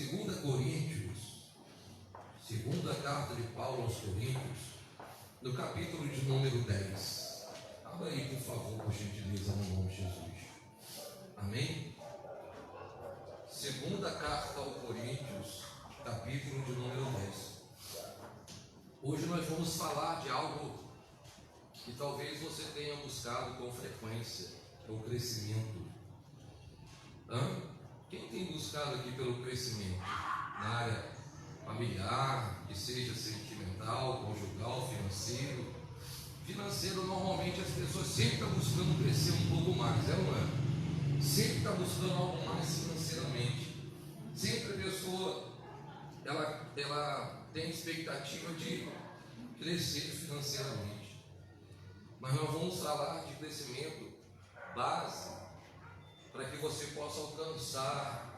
Segunda Coríntios, segunda carta de Paulo aos Coríntios, no capítulo de número 10. Abra aí, por favor, por gentileza, no nome de Jesus. Amém? Segunda carta aos Coríntios, capítulo de número 10. Hoje nós vamos falar de algo que talvez você tenha buscado com frequência, é o crescimento. Quem tem buscado aqui pelo crescimento? Na área familiar, que seja sentimental, conjugal, financeiro. Financeiro, normalmente as pessoas sempre estão buscando crescer um pouco mais, é ou não é? Sempre está buscando algo mais financeiramente. Sempre a pessoa, ela tem expectativa de crescer financeiramente. Mas nós vamos falar de crescimento base, para que você possa alcançar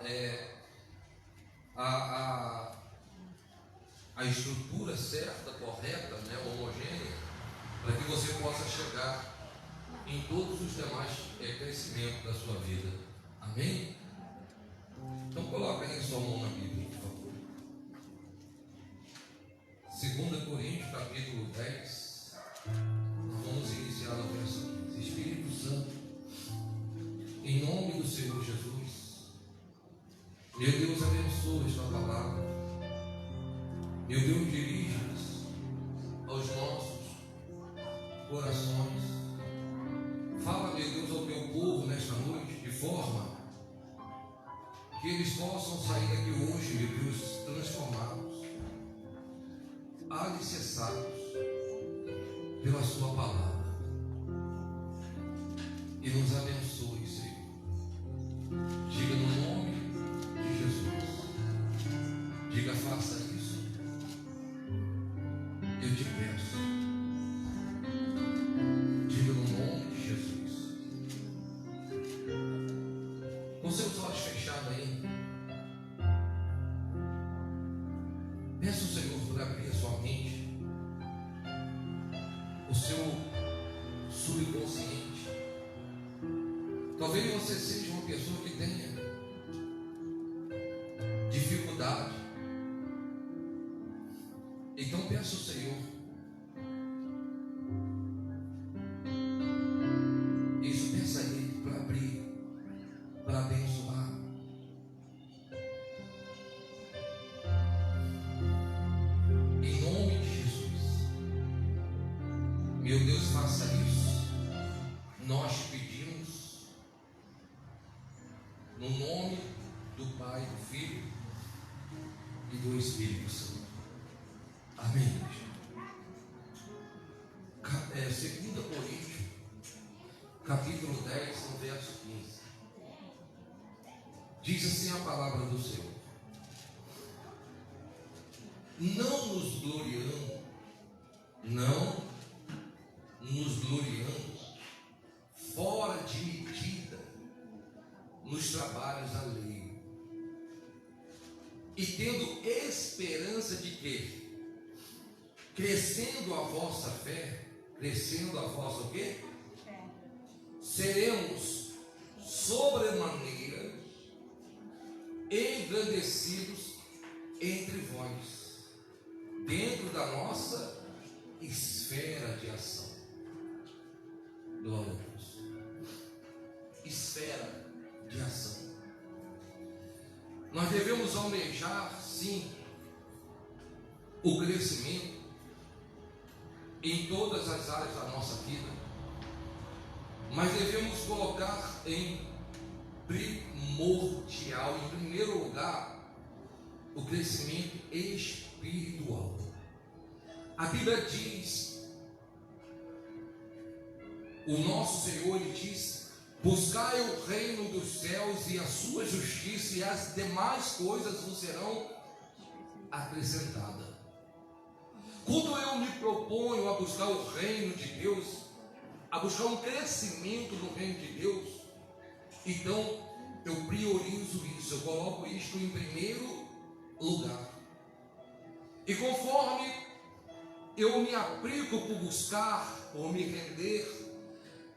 a estrutura certa, correta, homogênea, para que você possa chegar em todos os demais crescimentos da sua vida. Amém? Então coloca aí sua mão na Bíblia, por favor. 2 Coríntios, capítulo 10. Nós vamos iniciar no verso 15. Espírito Santo, em nome do Senhor Jesus, meu Deus, abençoa esta palavra. Meu Deus, dirige-nos aos nossos corações. Fala, meu Deus, ao teu povo nesta noite, de forma que eles possam sair daqui hoje, meu Deus, transformados, alicerçados pela sua palavra. E nos abençoe, Senhor. Diga no nome de Jesus. Diga, faça isso. Eu te peço. Diga no nome de Jesus. Com seus olhos fechados aí, peça ao Senhor por abrir a sua mente, o seu subconsciente. Talvez você seja uma pessoa que tenha dificuldade. Então peça ao Senhor. Isso, peça a Ele para abrir, para abençoar. Em nome de Jesus. Meu Deus, faça isso. Nós te pedimos, no nome do Pai, do Filho e do Espírito Santo. Amém. 2 Coríntios, capítulo 10, no verso 15. Diz assim a palavra do Senhor: não nos gloriamos fora de medida nos trabalhos alheios, e tendo esperança de que, crescendo a vossa fé, o quê? Seremos sobremaneira engrandecidos entre vós, dentro da nossa esfera de ação. Glória a Deus. Esfera de ação. Nós devemos almejar, sim, o crescimento em todas as áreas da nossa vida, mas devemos colocar em primordial, em primeiro lugar, o crescimento espiritual. A Bíblia diz, o nosso Senhor, Ele diz: buscai o reino dos céus e a sua justiça, e as demais coisas vos serão acrescentadas. Quando eu me proponho a buscar o reino de Deus, a buscar um crescimento no reino de Deus, então eu priorizo isso, eu coloco isto em primeiro lugar. E conforme eu me aplico por buscar, por me render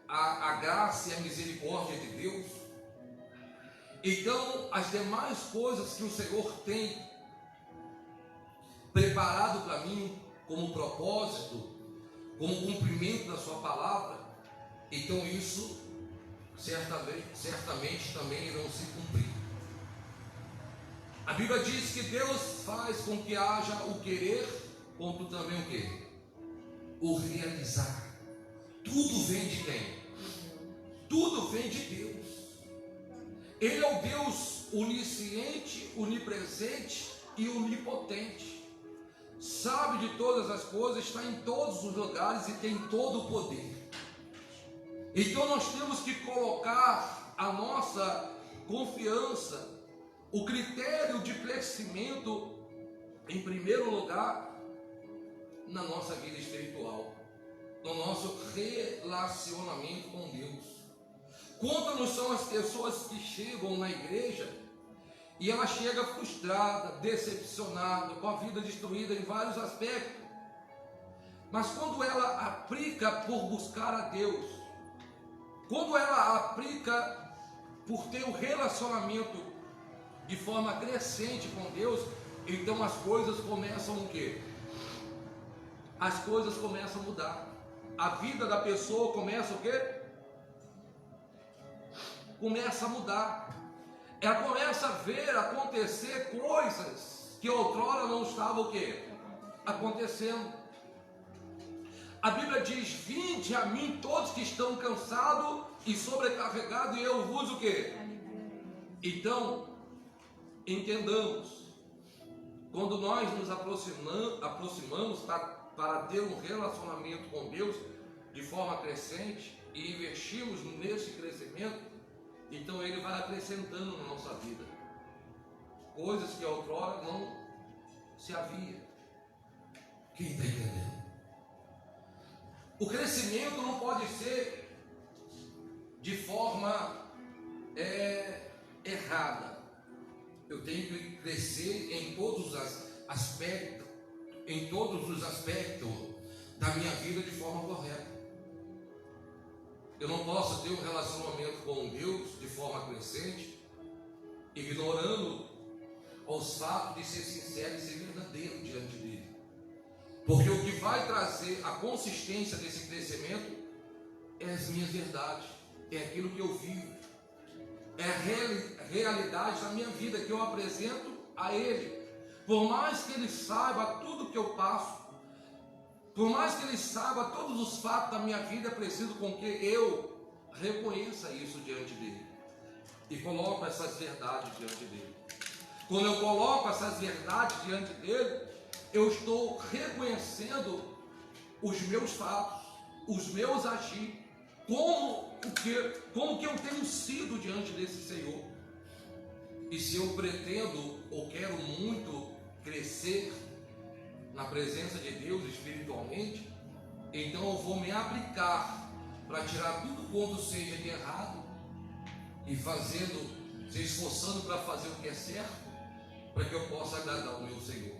a graça e a misericórdia de Deus, Então, as demais coisas que o Senhor tem preparado para mim, como propósito, como cumprimento da sua palavra, então isso certamente também irão se cumprir. A Bíblia diz que Deus faz com que haja o querer, como também o quê? O realizar. Tudo vem de quem? Tudo vem de Deus. Ele é o Deus onisciente, onipresente e onipotente. Sabe de todas as coisas, está em todos os lugares e tem todo o poder. Então nós temos que colocar a nossa confiança, o critério de crescimento, em primeiro lugar, na nossa vida espiritual, no nosso relacionamento com Deus. Quantas são as pessoas que chegam na igreja e ela chega frustrada, decepcionada, com a vida destruída em vários aspectos, mas quando ela aplica por buscar a Deus, quando ela aplica por ter um relacionamento de forma crescente com Deus, então as coisas começam o quê? As coisas começam a mudar. A vida da pessoa começa o quê? Começa a mudar. Ela começa a ver acontecer coisas que outrora não estavam o quê? Acontecendo. A Bíblia diz: vinde a mim todos que estão cansados e sobrecarregados, e eu vos o quê? Então, entendamos, quando nós nos aproximamos para ter um relacionamento com Deus de forma crescente e investimos nesse crescimento, então Ele vai acrescentando na nossa vida coisas que outrora não se havia. Quem está entendendo? O crescimento não pode ser de forma errada. Eu tenho que crescer em todos os aspectos da minha vida de forma correta. Eu não posso ter um relacionamento com Deus de forma crescente, ignorando os fatos de ser sincero e ser verdadeiro diante dele. Porque o que vai trazer a consistência desse crescimento é as minhas verdades, é aquilo que eu vivo, é a realidade da minha vida que eu apresento a Ele. Por mais que Ele saiba tudo que eu passo, por mais que Ele saiba todos os fatos da minha vida, é preciso com que eu reconheça isso diante dele e coloco essas verdades diante dele. Quando eu coloco essas verdades diante dele, eu estou reconhecendo os meus fatos, os meus agir, como que eu tenho sido diante desse Senhor. E se eu pretendo ou quero muito crescer na presença de Deus espiritualmente, então eu vou me aplicar para tirar tudo quanto seja de errado e se esforçando para fazer o que é certo, para que eu possa agradar o meu Senhor.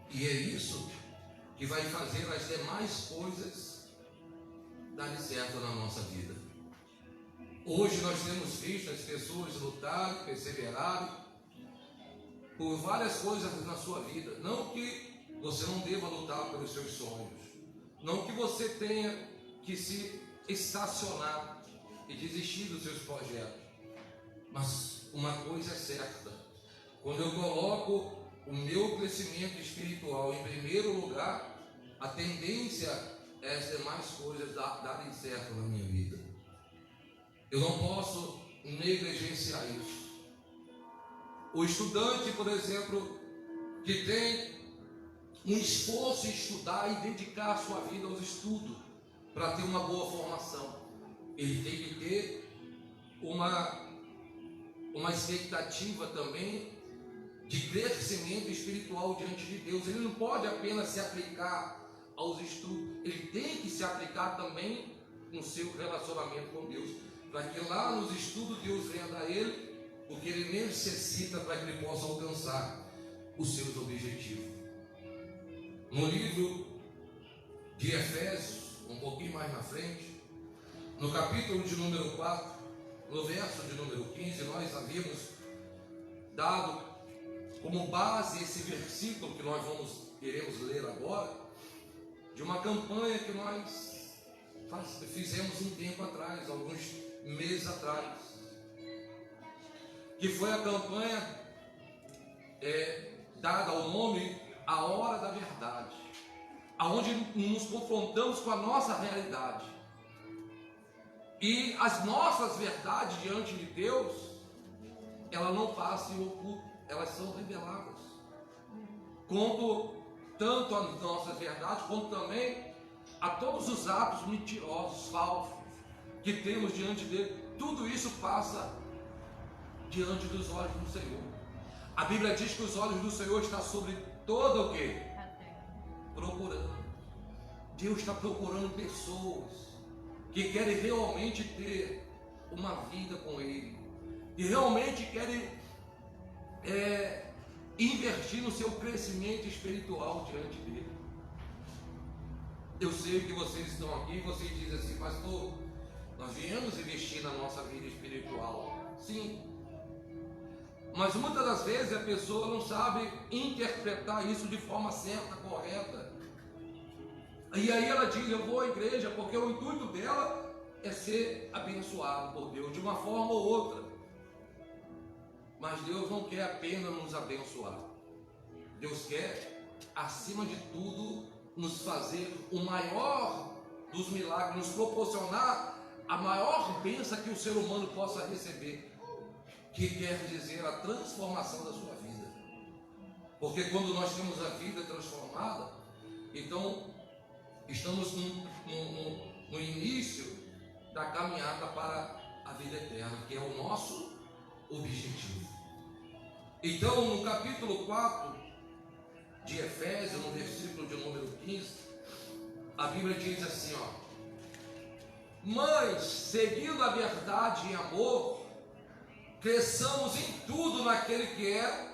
E é isso que vai fazer as demais coisas darem certo na nossa vida. Hoje nós temos visto as pessoas lutarem, perseverarem por várias coisas na sua vida. Não que você não deva lutar pelos seus sonhos, não que você tenha que se estacionar e desistir dos seus projetos, mas uma coisa é certa: quando eu coloco o meu crescimento espiritual em primeiro lugar, a tendência é as demais coisas darem certo na minha vida. Eu não posso negligenciar isso. O estudante, por exemplo, que tem um esforço em estudar e dedicar a sua vida aos estudos para ter uma boa formação, ele tem que ter uma expectativa também de crescimento espiritual diante de Deus. Ele não pode apenas se aplicar aos estudos, ele tem que se aplicar também no seu relacionamento com Deus, para que lá nos estudos Deus venha dar a ele o que ele necessita para que ele possa alcançar os seus objetivos. No livro de Efésios, um pouquinho mais na frente, no capítulo de número 4, no verso de número 15, nós havíamos dado como base esse versículo que nós queremos ler agora, de uma campanha que nós fizemos um tempo atrás, alguns meses atrás, que foi a campanha dada ao nome A Hora da Verdade, aonde nos confrontamos com a nossa realidade. E as nossas verdades diante de Deus, elas não passam em oculto, elas são reveladas. Quanto tanto as nossas verdades, quanto também a todos os atos mentirosos, falsos, que temos diante dele, tudo isso passa diante dos olhos do Senhor. A Bíblia diz que os olhos do Senhor estão sobre todo o quê? Procurando. Deus está procurando pessoas que querem realmente ter uma vida com Ele, que realmente querem investir no seu crescimento espiritual diante dele. Eu sei que vocês estão aqui e vocês dizem assim: pastor, nós viemos investir na nossa vida espiritual. Sim, mas muitas das vezes a pessoa não sabe interpretar isso de forma certa, correta. E aí ela diz: eu vou à igreja porque o intuito dela é ser abençoado por Deus de uma forma ou outra. Mas Deus não quer apenas nos abençoar. Deus quer, acima de tudo, nos fazer o maior dos milagres, nos proporcionar a maior bênção que o ser humano possa receber, que quer dizer a transformação da sua vida. Porque quando nós temos a vida transformada, então estamos no início da caminhada para a vida eterna, que é o nosso objetivo. Então, no capítulo 4 de Efésios, no versículo de número 15, a Bíblia diz assim, ó: mas, seguindo a verdade em amor, cresçamos em tudo naquele que é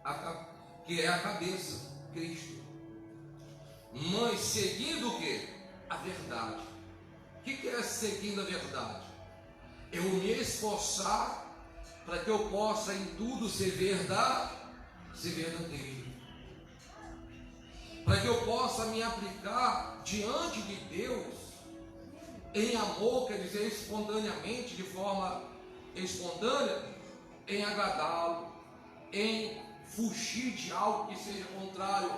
a cabeça, Cristo. Mas seguindo o que? A verdade. O que é seguindo a verdade? Eu me esforçar para que eu possa em tudo ser verdadeiro. Para que eu possa me aplicar diante de Deus em amor, quer dizer, espontaneamente, de forma espontânea, em agradá-lo, em fugir de algo que seja contrário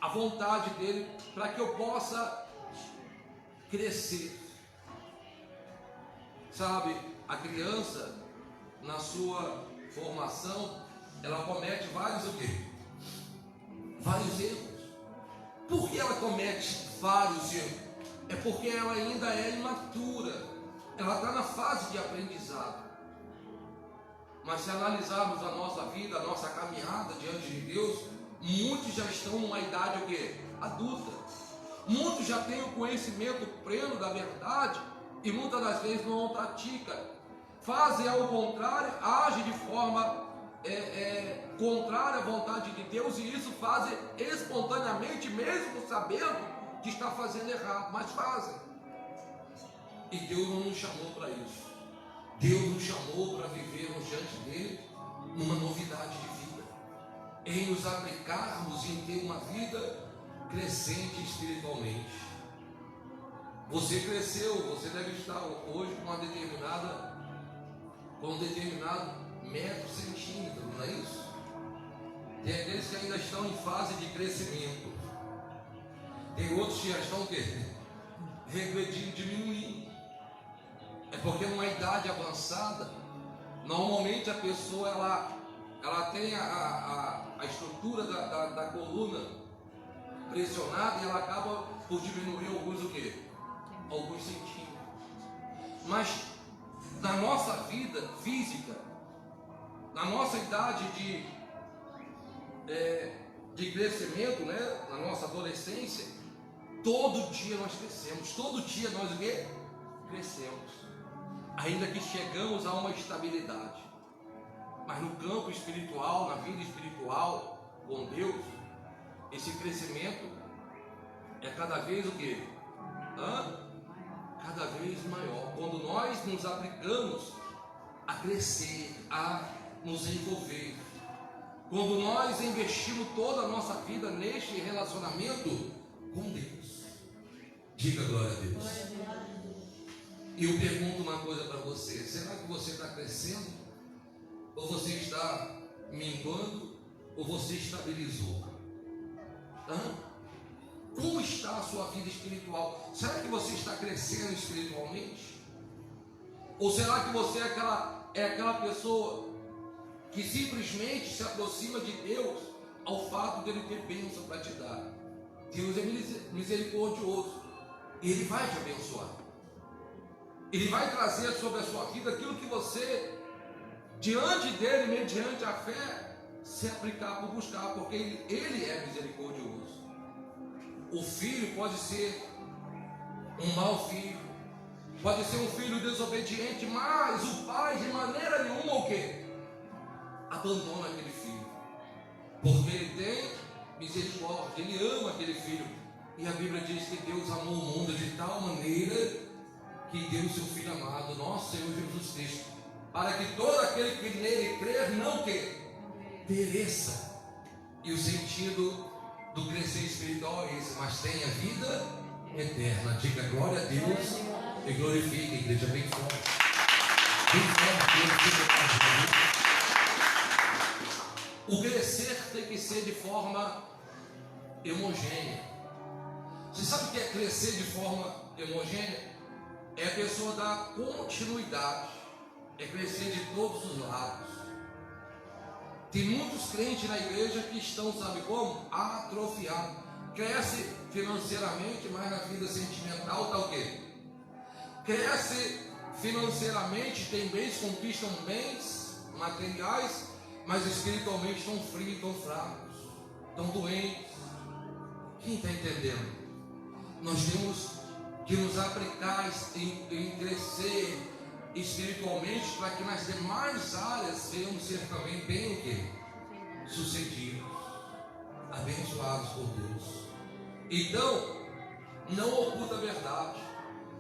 à vontade dele, para que eu possa crescer. Sabe, a criança, na sua formação, ela comete vários erros. Por que ela comete vários erros? É porque ela ainda é imatura, ela está na fase de aprendizado. Mas se analisarmos a nossa vida, a nossa caminhada diante de Deus, muitos já estão numa idade adulta. Muitos já têm o conhecimento pleno da verdade e muitas das vezes não praticam. Fazem ao contrário, agem de forma contrária à vontade de Deus, e isso fazem espontaneamente, mesmo sabendo que está fazendo errado, mas fazem. E Deus não nos chamou para isso. Deus nos chamou para vivermos diante dele numa novidade de vida, em nos aplicarmos em ter uma vida crescente espiritualmente. Você cresceu, você deve estar hoje com um determinado metro, centímetro, não é isso? Tem aqueles que ainda estão em fase de crescimento. Tem outros que já estão regredindo, diminuindo. É porque numa idade avançada, normalmente a pessoa ela tem a estrutura da coluna pressionada e ela acaba por diminuir alguns centímetros. Mas na nossa vida física, na nossa idade de crescimento, né, na nossa adolescência, todo dia nós crescemos, todo dia nós crescemos, ainda que chegamos a uma estabilidade. Mas no campo espiritual, na vida espiritual com Deus, esse crescimento é cada vez cada vez maior. Quando nós nos aplicamos a crescer, a nos envolver, quando nós investimos toda a nossa vida neste relacionamento com Deus. Diga glória a Deus. E eu pergunto uma coisa para você: será que você está crescendo? Ou você está minguando? Ou você estabilizou? Como está a sua vida espiritual? Será que você está crescendo espiritualmente? Ou será que você é aquela pessoa que simplesmente se aproxima de Deus ao fato de Ele ter bênção para te dar? Deus é misericordioso, Ele vai te abençoar, Ele vai trazer sobre a sua vida aquilo que você, diante dEle, mediante a fé, se aplicar por buscar, porque Ele é misericordioso. O filho pode ser um mau filho, pode ser um filho desobediente, mas o pai de maneira nenhuma o quê? Abandona aquele filho, porque ele tem misericórdia, ele ama aquele filho. E a Bíblia diz que Deus amou o mundo de tal maneira que deu o seu Filho amado, nosso Senhor Jesus Cristo, para que todo aquele que nele crer não que pereça. E o sentido do crescer espiritual é esse: mas tenha vida eterna. Diga glória a Deus e glorifique a igreja bem forte. Bem forte. O crescer tem que ser de forma homogênea. Você sabe o que é crescer de forma homogênea? É a pessoa dar continuidade, é crescer de todos os lados. Tem muitos crentes na igreja que estão, sabe como? Atrofiados. Cresce financeiramente, mas na vida sentimental está o quê? Cresce financeiramente, tem bens, conquistam bens materiais, mas espiritualmente estão frios, estão fracos, estão doentes. Quem está entendendo? Nós temos que nos aplicar em crescer espiritualmente, para que nas demais áreas venhamos ser também bem o quê? Sucedidos, abençoados por Deus. Então, não oculta a verdade.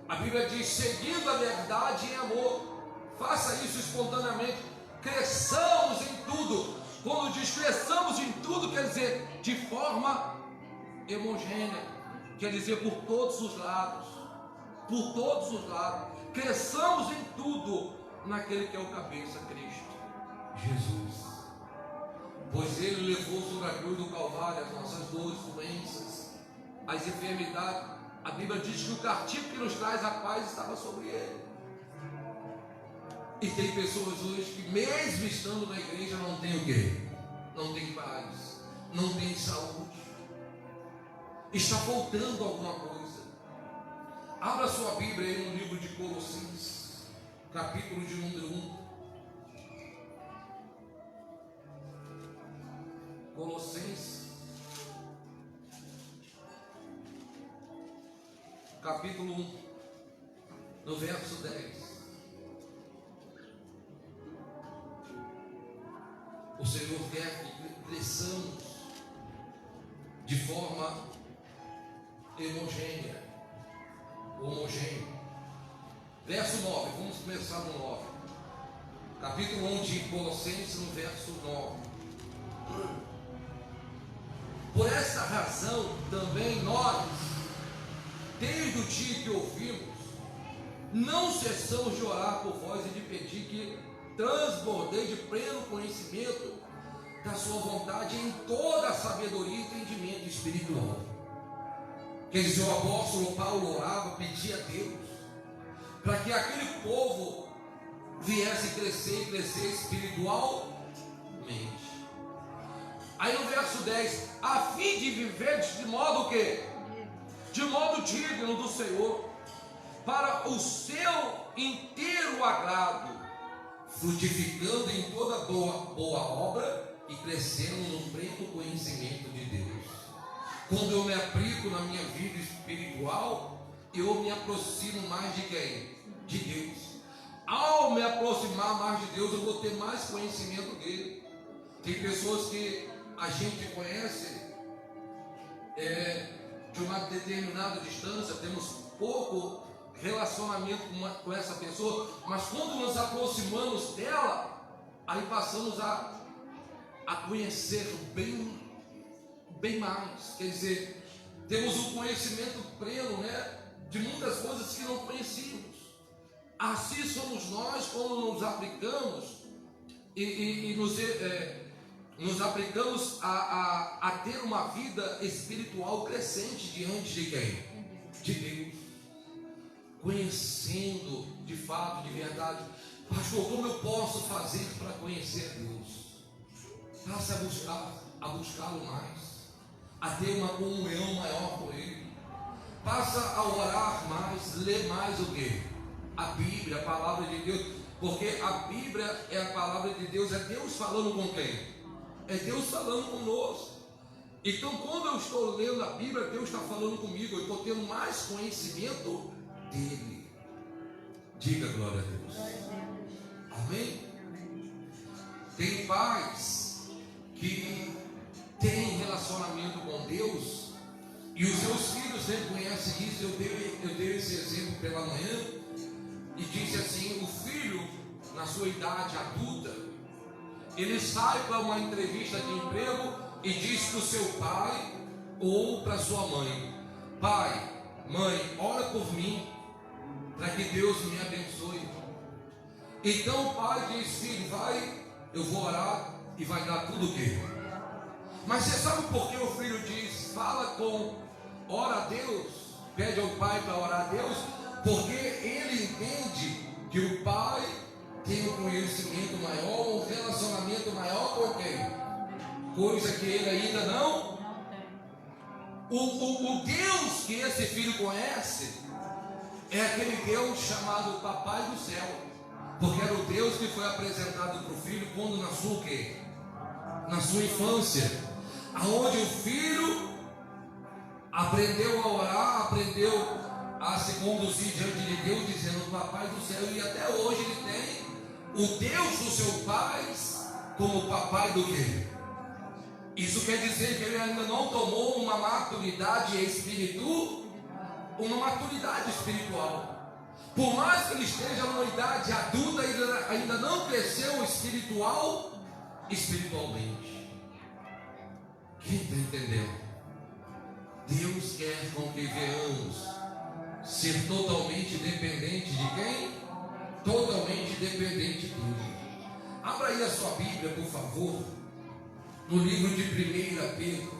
A Bíblia diz: seguindo a verdade em amor. Faça isso espontaneamente. Cresçamos em tudo. Quando diz cresçamos em tudo, quer dizer de forma homogênea, quer dizer por todos os lados. Por todos os lados. Cresçamos em tudo naquele que é o cabeça, Cristo Jesus. Pois Ele levou sobre a cruz do Calvário as nossas dores, doenças, as enfermidades. A Bíblia diz que o castigo que nos traz a paz estava sobre Ele. E tem pessoas hoje que, mesmo estando na igreja, não tem o quê? Não tem paz, não tem saúde. Está faltando alguma coisa. Abra sua Bíblia aí no livro de Colossenses, capítulo de número 1. Colossenses, capítulo 1, no verso 10. O Senhor quer que cresçamos de forma homogênea. Verso 9, vamos começar no 9. Capítulo 1 de Colossenses, no verso 9. Por esta razão também nós, desde o dia que ouvimos, não cessamos de orar por vós e de pedir que transbordeis de pleno conhecimento da sua vontade em toda a sabedoria e entendimento espiritual. Quer dizer, o apóstolo Paulo orava, pedia a Deus para que aquele povo viesse crescer e crescer espiritualmente. Aí no verso 10, a fim de viver de modo o quê? De modo digno do Senhor, para o seu inteiro agrado, frutificando em toda boa obra e crescendo no pleno conhecimento de Deus. Quando eu me aplico na minha vida espiritual, eu me aproximo mais de quem? De Deus. Ao me aproximar mais de Deus, eu vou ter mais conhecimento dele. Tem pessoas que a gente conhece de uma determinada distância, temos pouco relacionamento com essa pessoa, mas quando nos aproximamos dela, aí passamos a conhecer bem mais. Quer dizer, temos um conhecimento pleno, né, de muitas coisas que não conhecíamos. Assim somos nós quando nos aplicamos e nos aplicamos a ter uma vida espiritual crescente diante de quem? De Deus. Conhecendo de fato, de verdade. Pastor, como eu posso fazer para conhecer Deus? Passe a buscá-lo mais, a ter uma comunhão maior com Ele. Passa a orar mais, ler mais o quê? A Bíblia, a palavra de Deus. Porque a Bíblia é a palavra de Deus. É Deus falando com quem? É Deus falando conosco. Então, quando eu estou lendo a Bíblia, Deus está falando comigo. Eu estou tendo mais conhecimento dele. Diga glória a Deus. Amém? Tem pais que têm relacionamento com Deus e os seus filhos reconhecem isso. Eu dei esse exemplo pela manhã e disse assim: o filho, na sua idade adulta, ele sai para uma entrevista de emprego e diz para o seu pai ou para sua mãe: pai, mãe, ora por mim, para que Deus me abençoe. Então o pai diz: filho, vai, eu vou orar e vai dar tudo o que. Mas você sabe por que o filho diz, ora a Deus, pede ao pai para orar a Deus? Porque ele entende que o pai tem um conhecimento maior, um relacionamento maior com quem? Coisa que ele ainda não. O Deus que esse filho conhece é aquele Deus chamado Papai do Céu, porque era o Deus que foi apresentado para o filho quando nasceu o quê? Na sua infância, aonde o filho aprendeu a orar, aprendeu a se conduzir diante de Deus, dizendo Papai do Céu, e até hoje ele tem o Deus dos seus pais como papai do quê? Isso quer dizer que ele ainda não tomou uma maturidade espiritual. Por mais que ele esteja numa idade adulta, ainda não cresceu espiritualmente. Quem está entendendo? Deus quer com que venhamos ser totalmente dependente de quem? Totalmente dependente dele. Abra aí a sua Bíblia, por favor, no livro de 1 Pedro.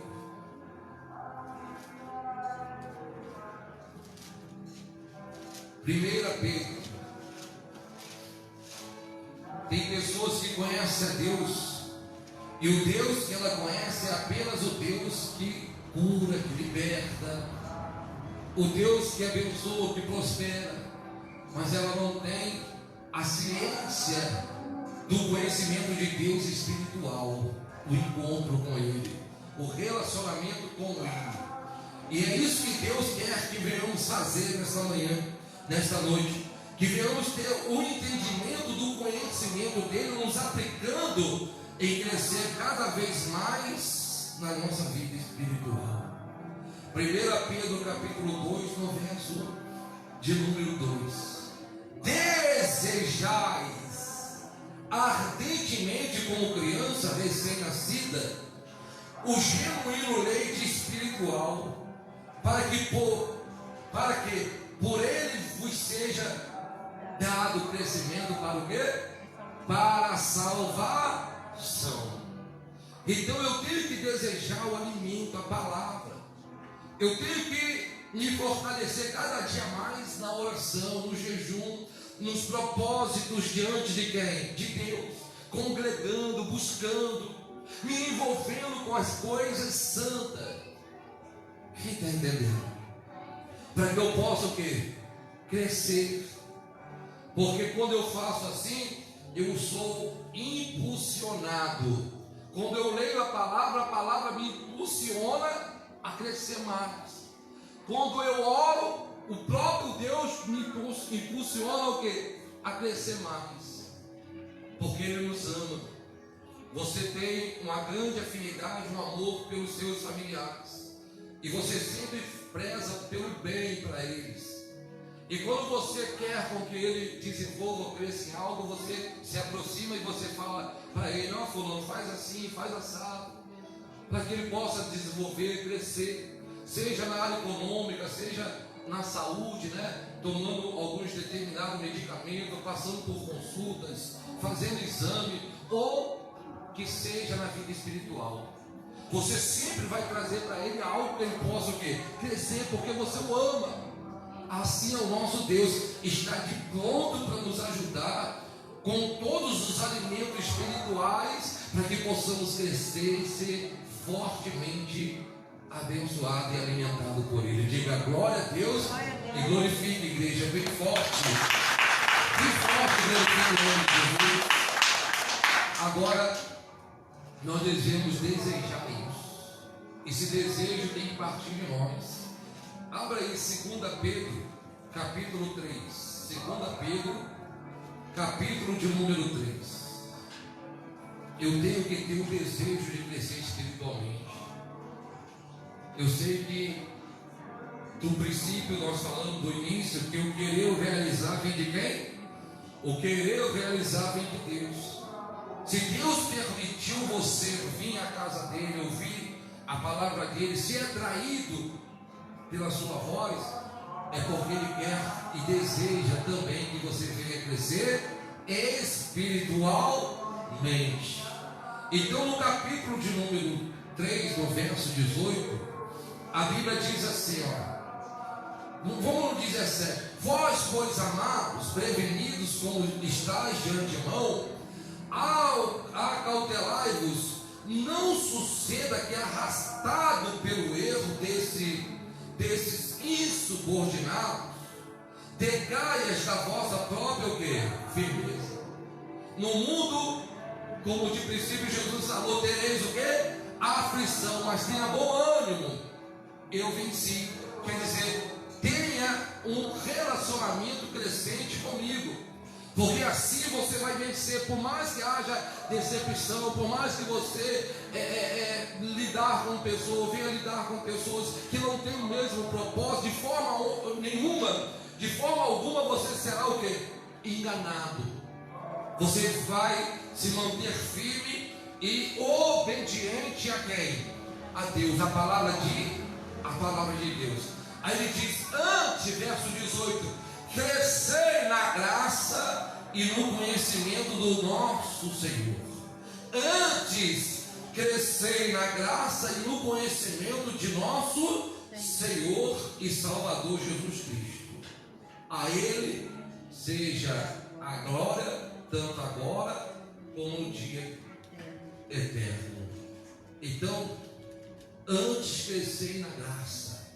1 Pedro. Tem pessoas que conhecem a Deus, e o Deus que ela conhece é apenas o Deus que cura, que liberta, o Deus que abençoa, que prospera, mas ela não tem a ciência do conhecimento de Deus espiritual, o encontro com Ele, o relacionamento com Ele. E é isso que Deus quer que venhamos fazer nesta manhã, nesta noite, que venhamos ter o entendimento do conhecimento dele, nos aplicando em crescer cada vez mais na nossa vida espiritual. 1 Pedro capítulo 2, no verso de número 2: desejais ardentemente, como criança recém-nascida, o genuíno leite espiritual, para que por ele vos seja dado crescimento para o quê? Para a salvação. Então eu tenho que desejar o alimento, a palavra. Eu tenho que me fortalecer cada dia mais na oração, no jejum, nos propósitos diante de quem? De Deus, congregando, buscando, me envolvendo com as coisas santas. Quem está entendendo? Para que eu possa o quê? Crescer. Porque quando eu faço assim, eu sou impulsionado. Quando eu leio a palavra me impulsiona a crescer mais. Quando eu oro, o próprio Deus me impulsiona o quê? A crescer mais. Porque Ele nos ama. Você tem uma grande afinidade, um amor pelos seus familiares. E você sempre preza pelo bem para eles. E quando você quer com que ele desenvolva ou cresça em algo, você se aproxima e você fala para ele: não, fulano, faz assim, faz assado, para que ele possa desenvolver e crescer, seja na área econômica, seja na saúde, né? Tomando alguns determinados medicamentos, passando por consultas, fazendo exame, ou que seja na vida espiritual. Você sempre vai trazer para ele algo que ele possa o quê? Crescer, porque você o ama. Assim é o nosso Deus, está de pronto para nos ajudar com todos os alimentos espirituais, para que possamos crescer e ser fortemente abençoado e alimentado por Ele. Diga glória a Deus e glorifique a igreja bem forte. Bem forte, glorifique o nome de Jesus. Agora, nós devemos desejar isso. Esse desejo tem que partir de nós. Abra aí 2 Pedro, capítulo 3. 2 Pedro, capítulo de número 3. Eu tenho que ter o desejo de crescer espiritualmente. Eu sei que do princípio nós falamos do início que o querer o realizar vem de quem? O querer o realizar vem de Deus. Se Deus permitiu você vir à casa dele, ouvir a palavra dele, ser atraído pela sua voz, é porque ele quer e deseja também que você venha crescer espiritualmente. Então, no capítulo de número 3, no verso 18, a Bíblia diz assim, vamos no 17: vós, pois, amados, prevenidos como estáis de antemão, acautelai-vos, não suceda que, arrastado pelo erro desses insubordinados, decaias da vossa própria o quê? Firmeza. No mundo, como de princípio Jesus falou, tereis o quê? Aflição, mas tenha bom ânimo, eu venci. Quer dizer, tenha um relacionamento crescente comigo, porque assim você vai vencer. Por mais que haja decepção, por mais que você lidar com pessoas, venha lidar com pessoas que não têm o mesmo propósito, de forma alguma você será o quê? Enganado. Você vai se manter firme e obediente a quem? A Deus, a palavra de Deus. Aí ele diz, antes, verso 18: crescei na graça e no conhecimento do nosso Senhor. Antes, crescei na graça e no conhecimento de nosso Senhor e Salvador Jesus Cristo. A Ele seja a glória, tanto agora como no dia eterno. Então, antes crescei na graça,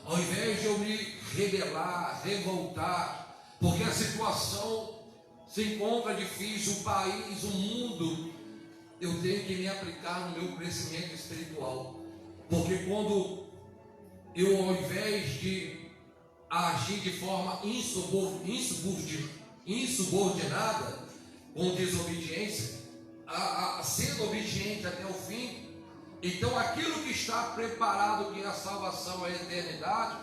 ao invés de eu me rebelar, revoltar, porque a situação se encontra difícil, o país, o mundo, eu tenho que me aplicar no meu crescimento espiritual. Porque quando eu, ao invés de agir de forma insubordinada, com desobediência, sendo obediente até o fim, então aquilo que está preparado, que é a salvação, a eternidade,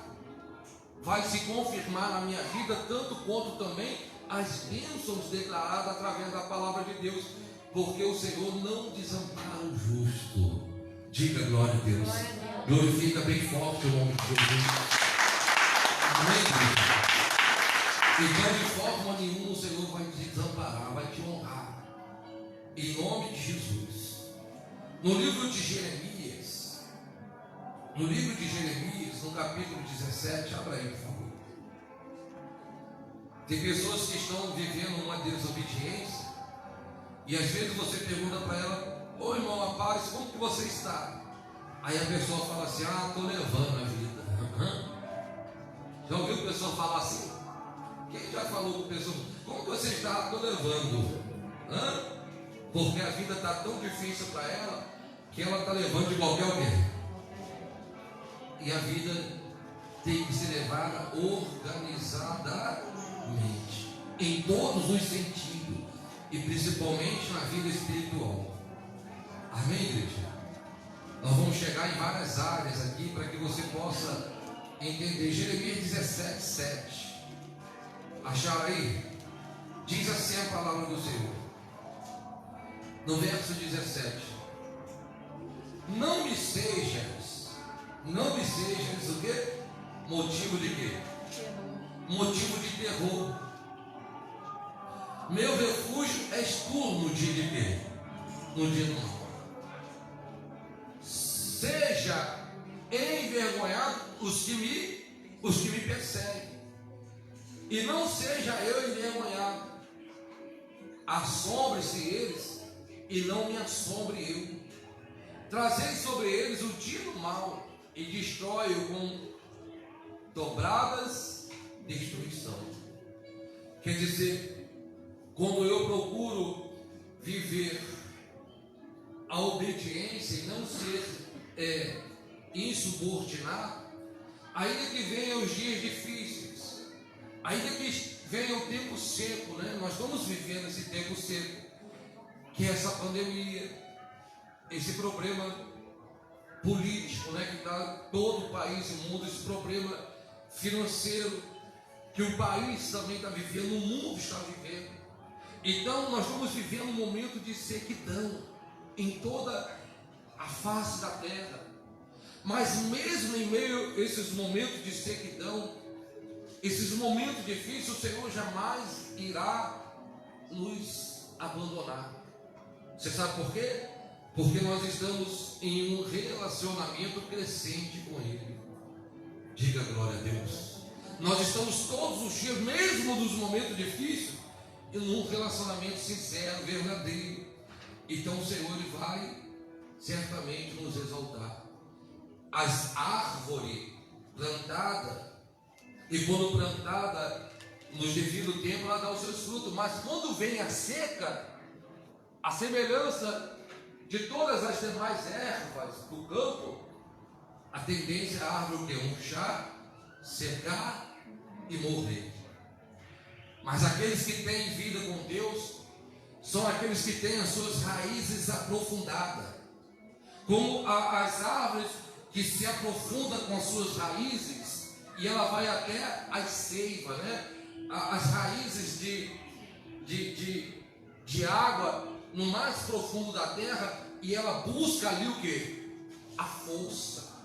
vai se confirmar na minha vida, tanto quanto também as bênçãos declaradas através da palavra de Deus, porque o Senhor não desampara o justo. Diga glória a Deus. Glorifica bem forte o nome de Jesus. Amém? Então, de forma nenhuma, o Senhor vai te desamparar, vai te honrar, em nome de Jesus. No livro de Jeremias, no capítulo 17, abra aí, por favor. Tem pessoas que estão vivendo uma desobediência, e às vezes você pergunta para ela: ô irmão, a paz, como que você está? Aí a pessoa fala assim: estou levando a vida. Já ouviu a pessoa falar assim? Quem já falou com a pessoa: como você está? Estou levando. Porque a vida está tão difícil para ela, que ela está levando de qualquer alguém. E a vida tem que ser levada organizadamente, em todos os sentidos, e principalmente na vida espiritual. Amém, igreja? Nós vamos chegar em várias áreas aqui para que você possa entender. Jeremias 17, 7. Acharam aí? Diz assim a palavra do Senhor, no verso 17: não me sejas o quê? Motivo de quê? Motivo de terror. Meu refúgio és tu no dia de quê? No dia do mal. Seja envergonhado os que me perseguem, e não seja eu envergonhado. Assombre-se eles, e não me assombre eu. Trazei sobre eles o dia do mal, e destrói-o com dobradas destruição. Quer dizer, quando eu procuro viver a obediência e não ser insubordinado, ainda que venham os dias difíceis, ainda que venha o tempo seco, né? Nós estamos vivendo esse tempo seco, que é essa pandemia, esse problema político, né? Que está todo o país, o mundo, esse problema financeiro que o país também está vivendo, o mundo está vivendo. Então nós estamos vivendo um momento de sequidão em toda a face da terra. Mas mesmo em meio a esses momentos de sequidão, esses momentos difíceis, o Senhor jamais irá nos abandonar. Você sabe por quê? Porque nós estamos em um relacionamento crescente com Ele. Diga glória a Deus. Nós estamos todos os dias, mesmo nos momentos difíceis, em um relacionamento sincero, verdadeiro. Então o Senhor Ele vai certamente nos exaltar. As árvores plantadas, e quando plantada no devido tempo, ela dá os seus frutos. Mas quando vem a seca, a semelhança de todas as demais ervas do campo, a tendência é a árvore murchar, secar e morrer. Mas aqueles que têm vida com Deus são aqueles que têm as suas raízes aprofundadas, como as árvores que se aprofundam com as suas raízes, e ela vai até as seivas, né? As raízes de água no mais profundo da terra, e ela busca ali o que? A força.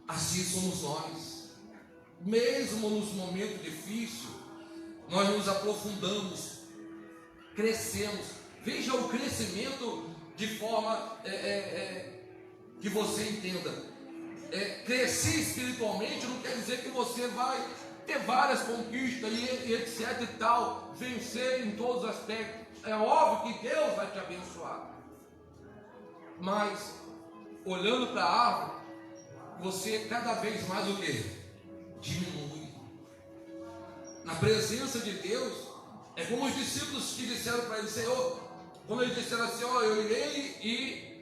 Assim somos nós. Mesmo nos momentos difíceis, nós nos aprofundamos, crescemos. Veja o crescimento de forma que você entenda. Crescer espiritualmente não quer dizer que você vai ter várias conquistas e etc e tal, vencer em todos os aspectos. É óbvio que Deus vai te abençoar, mas olhando para a árvore, você cada vez mais o que? Diminui. Na presença de Deus, é como os discípulos que disseram para ele: Senhor, quando eles disseram assim, eu irei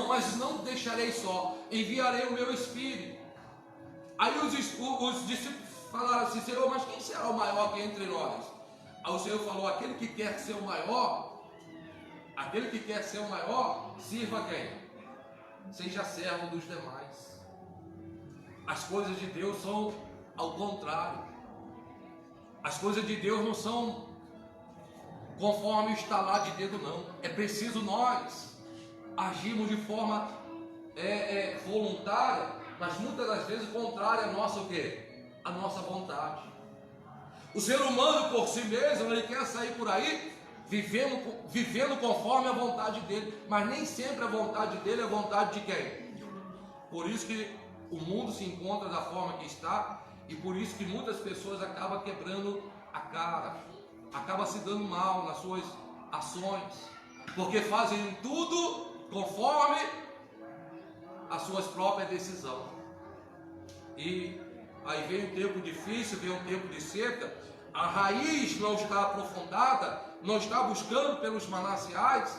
mas não deixarei só, enviarei o meu Espírito. Aí os discípulos falaram assim: Senhor, mas quem será o maior que entre nós? Aí o Senhor falou: aquele que quer ser o maior, sirva quem? Seja servo dos demais. As coisas de Deus são ao contrário. As coisas de Deus não são conforme o estalar de dedo, não. É preciso nós agirmos de forma voluntária, mas muitas das vezes contrária à nossa o quê? A nossa vontade. O ser humano por si mesmo, ele quer sair por aí vivendo conforme a vontade dele, mas nem sempre a vontade dele é a vontade de quem? Por isso que o mundo se encontra da forma que está, e por isso que muitas pessoas acabam quebrando a cara, acabam se dando mal nas suas ações, porque fazem tudo conforme as suas próprias decisões. E aí vem um tempo difícil, vem um tempo de seca, a raiz não está aprofundada, não está buscando pelos mananciais,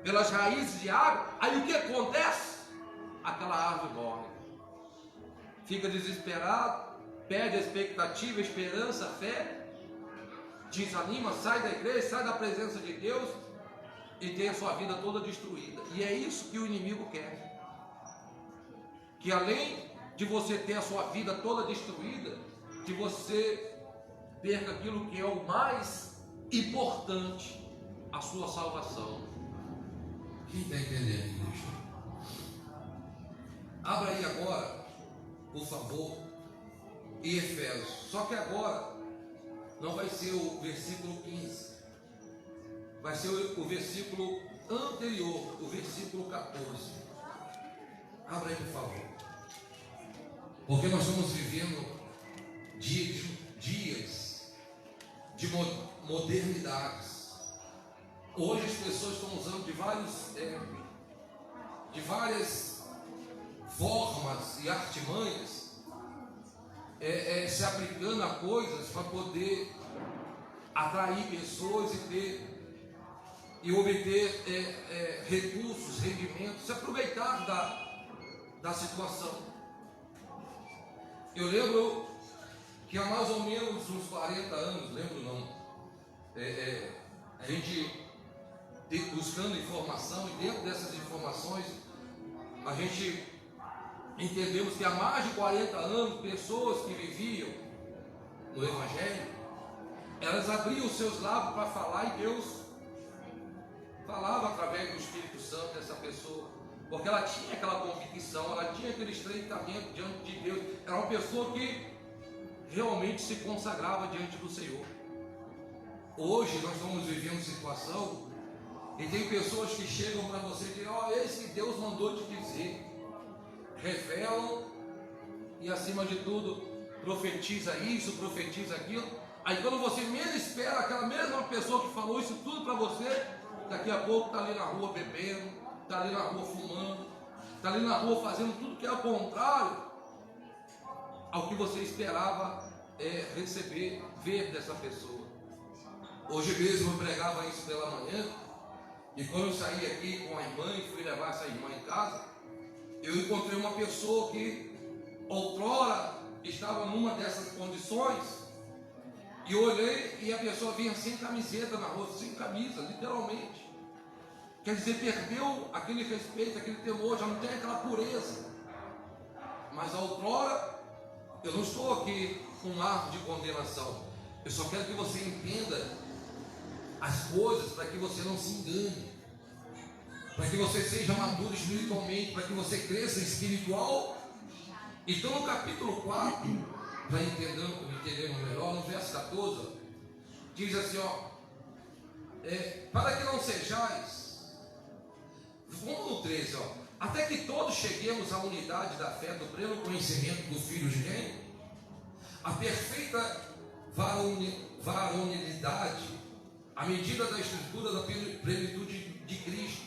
pelas raízes de água. Aí o que acontece? Aquela árvore morre, fica desesperado, perde a expectativa, a esperança, a fé, desanima, sai da igreja, sai da presença de Deus e tem a sua vida toda destruída. E é isso que o inimigo quer, que além de você ter a sua vida toda destruída, que você perca aquilo que é o mais importante, a sua salvação. Quem está entendendo, igreja? Abra aí agora, por favor, em Efésios. Só que agora não vai ser o versículo 15, vai ser o versículo anterior, o versículo 14. Abra aí, por favor. Porque nós estamos vivendo dias de modernidades. Hoje as pessoas estão usando de várias formas e artimanhas, se aplicando a coisas para poder atrair pessoas e obter recursos, rendimentos, se aproveitar da situação. Eu lembro que há mais ou menos uns 40 anos, lembro não, a gente buscando informação, e dentro dessas informações a gente entendemos que há mais de 40 anos pessoas que viviam no Evangelho, elas abriam os seus lábios para falar e Deus falava através do Espírito Santo dessa pessoa, porque ela tinha aquela convicção, ela tinha aquele estreitamento diante de Deus, era uma pessoa que realmente se consagrava diante do Senhor. Hoje nós estamos vivendo situação e tem pessoas que chegam para você e dizem: ó, esse que Deus mandou te dizer, revelam e acima de tudo profetiza isso, profetiza aquilo. Aí quando você menos espera, aquela mesma pessoa que falou isso tudo para você, daqui a pouco está ali na rua bebendo, está ali na rua fumando, está ali na rua fazendo tudo que é ao contrário ao que você esperava receber, ver dessa pessoa. Hoje mesmo eu pregava isso pela manhã, e quando eu saí aqui com a irmã e fui levar essa irmã em casa, eu encontrei uma pessoa que outrora estava numa dessas condições, e eu olhei e a pessoa vinha sem camiseta na rua, sem camisa, literalmente. Quer dizer, perdeu aquele respeito, aquele temor, já não tem aquela pureza. Mas outrora, eu não estou aqui com um ar de condenação, eu só quero que você entenda as coisas para que você não se engane, para que você seja maduro espiritualmente, para que você cresça espiritual. Então no capítulo 4, para entendermos melhor, no verso 14, diz assim, para que não sejais, vamos no 13, até que todos cheguemos à unidade da fé, do pleno conhecimento do Filho de Deus, a perfeita varonilidade, à medida da estrutura da plenitude de Cristo,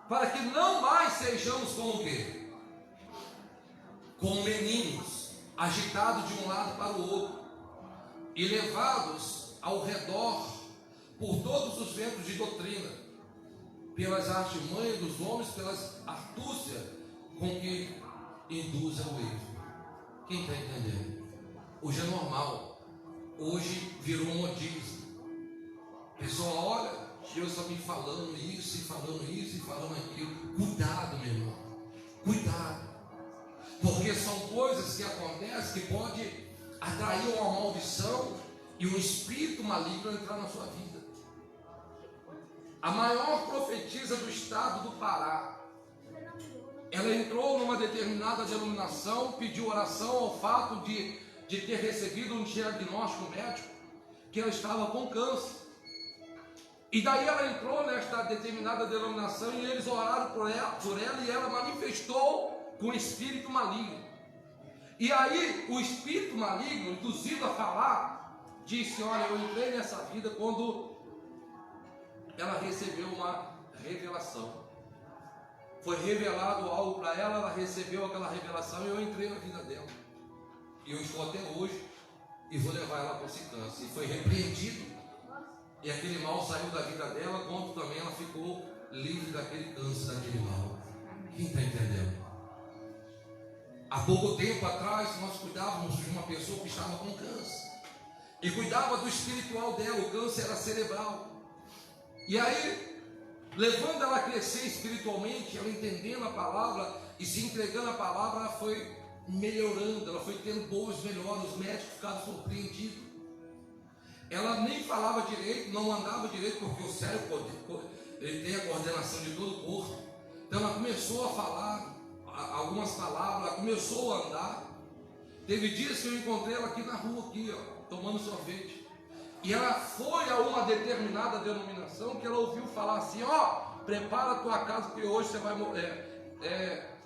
para que não mais sejamos como o quê? Como meninos, agitados de um lado para o outro, e levados ao redor por todos os ventos de doutrina, pelas artimanhas dos homens, pelas astúcias com que induzem ao erro. Quem está entendendo? Hoje é normal, hoje virou um modismo. A pessoa olha, Deus está me falando isso, e falando isso, e falando aquilo. Cuidado, meu irmão, cuidado, porque são coisas que acontecem que pode atrair uma maldição e um espírito maligno entrar na sua vida. A maior profetisa do estado do Pará, ela entrou numa determinada denominação, pediu oração ao fato de ter recebido um diagnóstico médico que ela estava com câncer. E daí ela entrou nesta determinada denominação e eles oraram por ela e ela manifestou com o espírito maligno. E aí o espírito maligno, induzido a falar, disse: olha, eu entrei nessa vida quando ela recebeu uma revelação. Foi revelado algo para ela, ela recebeu aquela revelação e eu entrei na vida dela. E eu estou até hoje e vou levar ela para esse câncer. E foi repreendido. E aquele mal saiu da vida dela, quanto também ela ficou livre daquele câncer, daquele mal. Quem está entendendo? Há pouco tempo atrás nós cuidávamos de uma pessoa que estava com câncer. E cuidava do espiritual dela, o câncer era cerebral. E aí, levando ela a crescer espiritualmente, ela entendendo a palavra e se entregando à palavra, ela foi melhorando, ela foi tendo boas melhoras, os médicos ficaram surpreendidos. Ela nem falava direito, não andava direito, porque o cérebro ele tem a coordenação de todo o corpo. Então ela começou a falar algumas palavras, ela começou a andar. Teve dias que eu encontrei ela aqui na rua, aqui, ó, tomando sorvete. E ela foi a uma determinada denominação que ela ouviu falar assim: ó, prepara a tua casa, porque hoje você vai morrer.